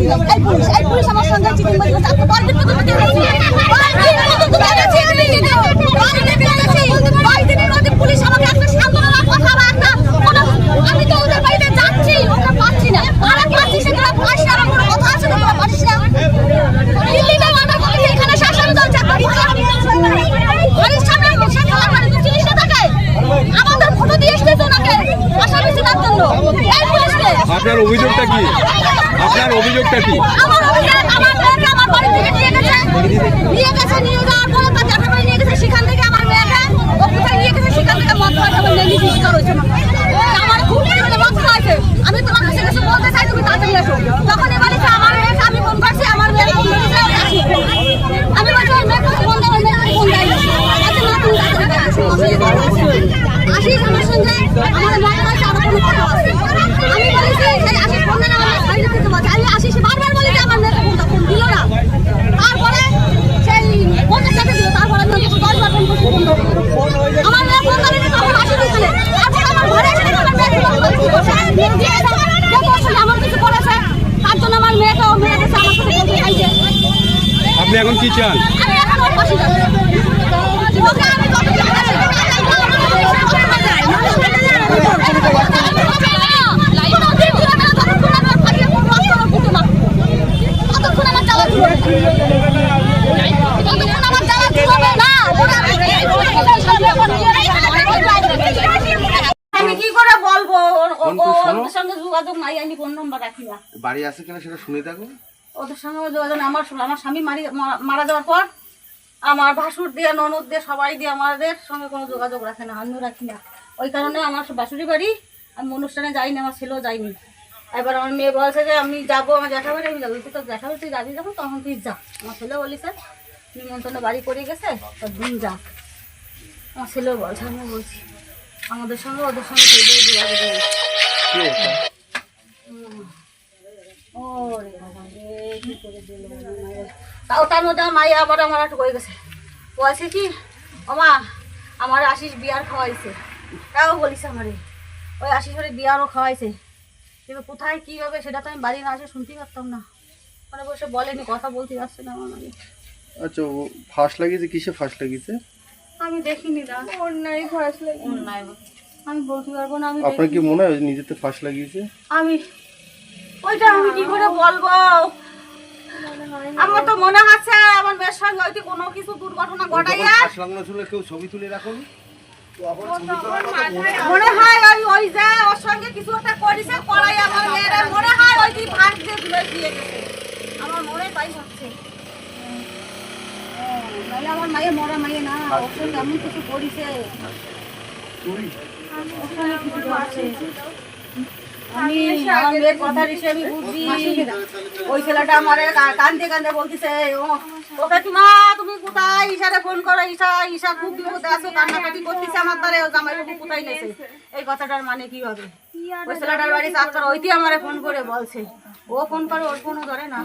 এই পুলিশ আমার সঙ্গে চিটিং বাজি করছে। আপনি কয়দিন পর্যন্ত গেছি? কয়দিনের মধ্যে পুলিশ আমাকে একটা সান্ত্বনা কথা বা একটা আমি তো ওদের বাড়িতে যাচ্ছি, ওটা পাচ্ছি না। আর পাচ্ছি সেটা পাচ্ছি না, আমার কথা আছে না, পাচ্ছি না। দিল্লিতে আমার বলে এখানে শাসন চলছে, বাড়ির সামনে চিনিস না থাকে। আমাদের ফটো দিয়ে এসেছে ওনাকে আসামি ছিলার জন্য। এই পুলিশকে আপনার অভিযোগটা কি? আপনার অভিযোগটা কি? আমার অভিযোগ আমার মেয়েকে আমার বাড়ি থেকে নিয়ে গেছে নিয়ে যাওয়ার পরে তার জ্যাঠার বাড়ি নিয়ে গেছে। সেখান থেকে আমার মেয়েকে ও কোথায় নিয়ে গেছে সেখান থেকে মদ খাওয়া সবাই লেগে শিকার হয়েছে। আমার খুব পরিমাণে মদ খাওয়াইছে। আমি তোমার কাছে কিছু বলতে চাই, তুমি তাড়াতাড়ি আসো। তখন এবারে আমার মেয়েকে আমি ফোন করছি, আমার মেয়ে ফোন করেছে, আমি বলছি ওর মেয়েকে ফোন দেবো, মেয়েকে ফোন দেয়নি। আচ্ছা মা তুমি তাড়াতাড়ি আসিস আমার সঙ্গে আমাদের মেয়ের কাছে আরো কোনো কথা আছে। আমি বলেছি সেই আশিস ফোন দেন, আমার সাইডে থেকে বলছে। আমি আশিস বারবার বলি যে আমার মেয়েকে ফোন দিল না। তারপরে সেই ফোনটা কেটে দিল। তারপরে আমি 10বার ফোন করছি, ফোন ধরে আমার মেয়ে ফোন ধরে তখন আসি দিয়েছিল। তারপর আমার ঘরে এসে আমার মেয়েকে আমার কিছু করেছে, তার জন্য আমার মেয়েকে ও মেয়ে গেছে আমার সাথে বলতে চাইছে। আপনি এখন কি চান? আমি এখন ওর পাশে যাচ্ছি। ওকে আমি আমি কি করে বলবো? ওদের সঙ্গে যোগাযোগ নাই, আমি ফোন নাম্বার রাখি না। বাড়ি আছে কিনা সেটা শুনে থাকো। ওদের সঙ্গে যোগাযোগ আমার স্বামী মারা যাওয়ার পর আমার ভাসুর দিয়ে ননদ দিয়ে সবাই দিয়ে আমাদের সঙ্গে কোনো যোগাযোগ রাখে না, আমিও রাখি না। ওই কারণে আমার বাসুরি বাড়ি আমি অনুষ্ঠানে যাইনি, আমার ছেলেও যাইনি। এবার আমার মেয়ে বলছে যে আমি যাবো, আমার জ্যাঠা বাড়ি আমি যাবো। তো জ্যাঠা বাড়ি তুই যাবি যখন তখন তুই যা। আমার ছেলেও বলিছে নিমন্ত্রণে বাড়ি করে গেছে, তোর দিন যা। আমার ছেলেও বলছে, আমিও বলছি আমাদের সঙ্গে ওদের সঙ্গে যোগাযোগ নেই। তাও তার মধ্যে আমার মাইয়া আবার আমার একটু হয়ে গেছে, বলছে কি ও মা আমার আশিস বিয়ার খাওয়াইছে। তাও বলিস আমারে ওই আশিসের বিয়ারও খাওয়াইছে, কিন্তু কোথায় কী হবে সেটা তো আমি বাড়ি না আসে শুনতেই পারতাম না। মানে বসে বলেনি, কথা বলতে পারছে না আমার মানে। আচ্ছা ও ফাঁস লাগিয়েছে, কিসে ফাঁস লাগিয়েছে? আমি দেখিনি না, অন্যায় ফাঁস লাগিয়েছে। অন্যায় আমি বলতে পারবো না। আমি আপনার কি মনে হয় নিজেতে ফাঁস লাগিয়েছে? আমি ওইটা আমি কি করে বলবো? আমার তো মনে হচ্ছে আমার মেয়ের সঙ্গে হয়তো কোনো কিছু দুর্ঘটনা ঘটাইয়া ফাঁস লাগানো ছিল, কেউ ছবি তুলে রাখুন। মনে হয় ওই যে ওর সঙ্গে কিছু একটা করেছে, করাই আমার মেয়ের মনে হয় ওই কি ফাঁস দিয়ে দিয়ে গেছে। আমার মনে তাই হচ্ছে, নাহলে আমার মায়ের মরা মাইয়ে না, ওর সঙ্গে এমন কিছু করেছে। আমি আমার মেয়ের কথা হিসেবে বুঝছি ওই ছেলেটা আমার কান্দে কান্দে বলতেছে ওকে মা তুমি কোথায়, ঈশারে ফোন করো, ঈশা খুব বিপদে আছো, কান্নাকাটি করতেছে আমার দ্বারা, ও জামাইবাবু কোথায় নেছে। এই কথাটার মানে কি হবে? ওই ছেলেটার বাড়ি চাকর ওইটি আমারে ফোন করে বলছে, ও ফোন করে ওর ফোনও ধরে না।